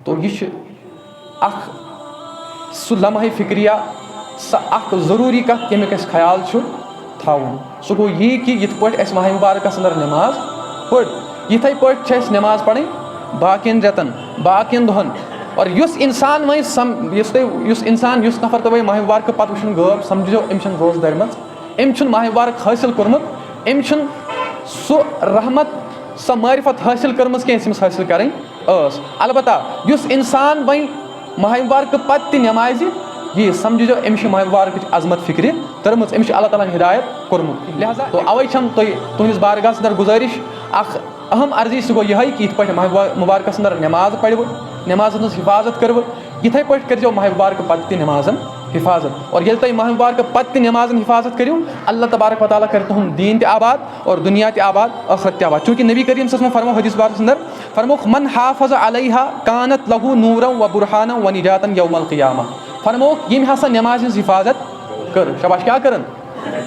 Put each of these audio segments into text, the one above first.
तो यह सह लम्हा फिक्रिया सह ज़रूरी कत यमिक ख्याल थावन सह गो यह कि यथ पे माह मुबारकस अंदर नमाज पढ़ इथे पे नमाज पढ़ बाकियन रेतन बाकियन दोहन और युस इंसान इंसान नफर तो माह मुबारक पत वो गब समझो अम रोज दर अम माह मुबारक हासिल कोर्मुत अम सह रहमत सह मारिफत हासिल कर्म कस हासिल करें अलबत्ता युस इंसान वन माह मुबारक पत नमाज यह समझो अम माह मुबारक अजमत फिक्र तरम अम अल्लाह ताला हिदायत कोर्मुत लिहाजा तो अवै तुहस बारगाह अंदर गुजारिश अहम अर्जी सह गो यह कि ये माह मुबारकस अंदर नमाज पढ़व नमाज हिफाजत करव इथे पे कर माह मुबारक पत नमाजन हिफाजत और ये तुम माह मुबारक पत नमाजन हिफाजत करो अल्लाह तबारक व तआला कर तुम दीन ते आबाद और दुनिया ते आबाद आखिरत ते आबाद चूँकि नबी करीम सल्लल्लाहु अलैहि वसल्लम फरमो हदीस बारस अंदर फरमो मन हाफज़ अलैहा कानत लहू नूरन व बुरहानन व निजातन यौमल क़ियामा फरमो यम हसा नमाज हिफाजत कर शाबाश क्या करन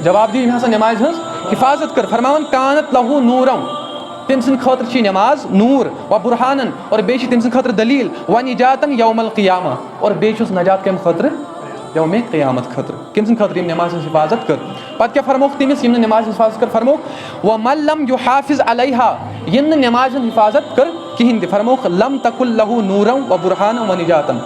जवाब दी यम हसा नमाज हिफाजत कर फरमावन कानत लहू नूरन तम सद खतर नमाज नूर व बुरहानन और बे तम सद खतर दलील व निजातन यौमल क़ियामा और बे नजात कम खतर यौम क़यामत खतर कम सद खतर नमाज हिफाजत कर पत क्या फरमोक तमिस यम नमाज हिफाजत कर फरमोक व मन लम युहाफिज अलैहा यम नमाज हिफाजत कर कहीं तह फरमोक लम तकुल लहू नूरन व बुरहानन व निजातन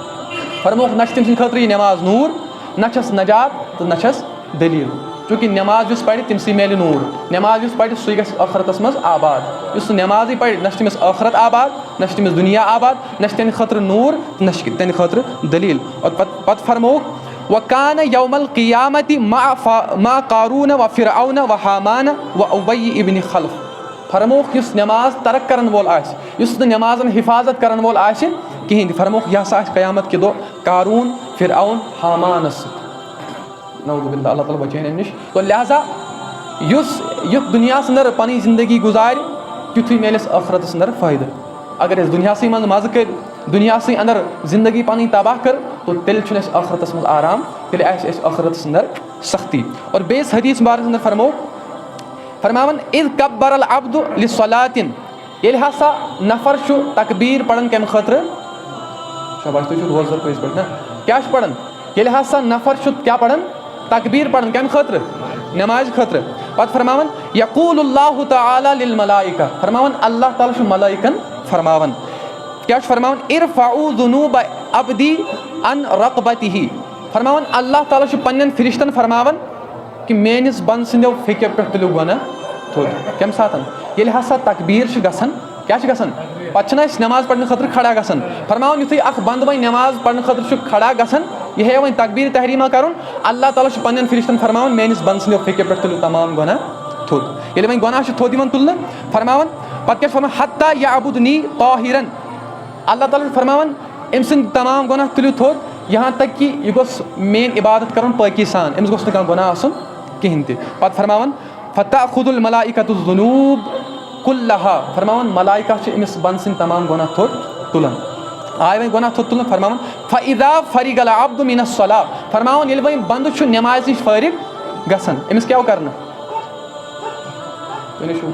फरमोक न तम सद खतर नमाज नूर न नजात तो न दलील चूँकि नमाज पढ़ तम मेल नूर नमाज पढ़ सह गस आखरतस मज आबाद उस नमाज पढ़ न तमिस आखरत आबाद न तमिस दुनिया आबाद न तन खतर नूर न तन खतर दलील और पत फरमोक वकान यौमल क़ियामत मा कारून व फ़िरऔन व हामान व उबई इब्न खल्फ फरमोक युस नमाज तरक करन वोल युस नमाजन हिफाजत करन वोल कहीं फरमोक यह हसा क़यामत के दो कारून फ़िरऔन हामान नऊज़ुबिल्लाह अल्लाह ताला बचाए नश तो लिहाजा युथ दुनिया अंदर पनी जिंदगी गुजार तुथु मेलस आखरतस अंदर फ़ायदा अगर दुनिया मज मज़ कर दुनिया अंदर जिंदगी पनी तबाह कर तो तेल आखरतस मज आराम तेल आखरतस अंदर सख्ती और बेस हदीस बार अंदर फरमावन इज़ कब्बर अल अब्दु लिस्सलातिन ये हसा नफर तकबीर पढ़न कम खतर शाबाश तुम रोज़र पे पे ना क्या पढ़न ये हसा नफर क्या पढ़न तकबीर पढ़न कम खतर नमाज खतर पत फरमावन यक़ूलुल्लाहु तआला लिल मलाइका फरमावन अल्लाह ताला मलाइकन फरमावन क्या फरमावन इरफ़अू ज़ुनूब अब्दी अन रक़बतिही फरमावन अल्लाह ताला पन्न फरिश्तन फरमावन कि मेनिस बंद सो फेक्यो पे तुलो गुनाह थोद कम सातन ये हसा तकबीर गसन क्या गसन पत नमाज पढ़ने खतर खड़ा गसन फरमावन युथै अख बंद वन नमाज पढ़ने खतर खड़ा गसन यह वन तकबीर तहरीमा कर अल्लाह ताला पन्न फरिश्तन फरमावन मेनिस बंद सो फेक्यो पे तुलो तमाम गुनाह थोद ये वन गुनाह थोद तुल फरमावन पत क्या फरमान हत्ता यअबुदनी ताहिरन अल्लाह ताला फरमावन अम सद तमाम गुनाह तुलो थोद यहाँ तक कि यह गोस मेन इबादत कर पाकी सान अम्स गोस न गुनाह आसन कहीं पत फरमावन फतअखुदुल मलाइकतु ज़ुनूब कुल्लहा फरमावन मलाइका अमिस बंद सद तमाम गुनाह थोद तुलन आय वन गुनाह थोद तुलन फरमावन फ़इज़ा फ़रिग़ल अब्दु मिनस्सलाह फरमावन ये वन बंद नमाज नश फ़ारिग गसन अमिस क्या करना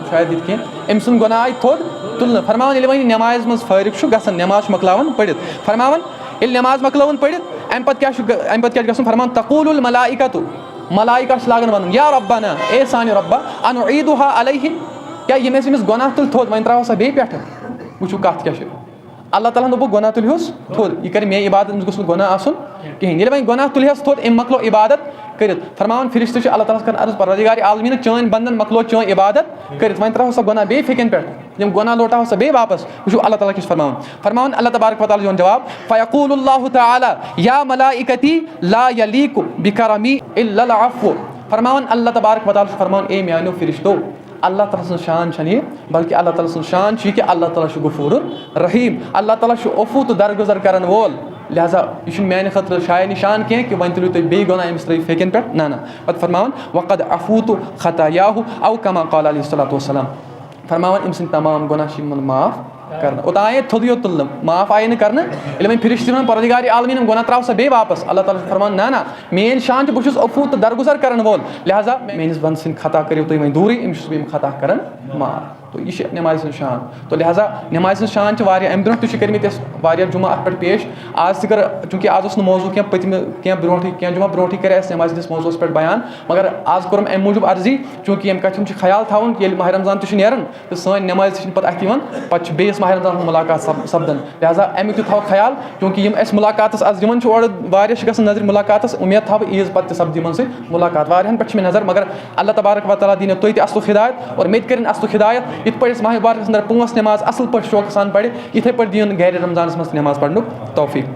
शायद ये कह अम सद गुनाह थोद तुलन फरमावन ये वन नमाज मज फ़ारिग गसन नमाज मकलावन पढ़ित फरमावन ये नमाज मकलावन पढ़ित अम पत क्या फरमान तक़ूलुल मलाइकतु मलाइका लागन वन या रब्बना ए सान रब्बा अनुईदुहा अलैहि क्या ये अमिस गुनाह तुल थोद वन त्रा सा बे पे वो कत क्या अल्लाह ताला दोप गुनाह तुलहस थोद यह कर मे इबादत गोस गुनाह आसन कहीं ये वन गुनाह तुलहस थोद अम मकलो इबादत कर फरमान फरिश्त अल्लाह ताला कर अर्ज परवरदिगार आलमीन चान बंदन मकलो चान इबादत कर वन त्रा सा गुनाह बे फेकन पे जब गुनाह लौटा सा बे वापस वो अल्लाह ताला किस फरमान अल्लाह तबारक व तआला जवाब फ़यक़ूलुल्लाहु तआला या मलाइकती ला यलीकु बिकरमी इल्लल अफ़्व फरमान अल्लाह तबारक व तआला फरमान ए म्यानो फरिश्तो अल्लाह ताला शान छे बल्कि अल्लाह ताला शान कि अल्लाह ताला गफूर रहीम अल्लाह ताला अफू तो दरगुजर करन वोल लिहाजा यह माने खतर शाय निशान कह कि वन तुलो तुम बे गुनाह अमिस त्रो फेकन पे ना पत फरमान वक़द अफ़ूतु ख़तायाहु औ कमा क़ाल अलैहिस्सलातु वस्सलाम फरमान अम सद तमाम गुनाह माफ़ कर ओतान थोद यो तुल माफ़ आय न कर वन फरिश्त परवरदिगार आलमीन गुनाह त्रा सा बे वापस अल्लाह ताला फरमान ना मेन शान बहुत अफू तो दरगुजर करन वोल लिहाजा मेनिस बंद सद खता करो तुम वन दूर अमिस खता कर माफ़। तो यह नमाज शान। तो लिहाजा नमाज शान अमे ब्रो कर जुमा अत पे पेश आज तक चूँकि आज मौजू क्या पतम क्या ब्रोट क्या जुमा ब्रोट कर नमाज मौजूस पे बयान मगर आज कोर अमे मूजूब अर्जी चूँकि यम कथ ख्याल थवन ये माह रमजान नीरान तो सन नमाज पे अत बेस माह रमजान मुलाकात सपदन लिहाजा अमुक थो ख्याल क्योंकि मुलाकात आज और नजर मुलाकात उम्मीद थो ईज पे सपद मुलाकात वारियान पे नजर मगर अल्लाह तबारक व तआला दीन तुह असल हिदायत और मे कर असल हिदायत इत पे माह मुबारक अंदर 5 नमाज असल पे शौक सान पढ़ इथे पे दीन गैर रमजान मज नमाज पढ़ तौफीक।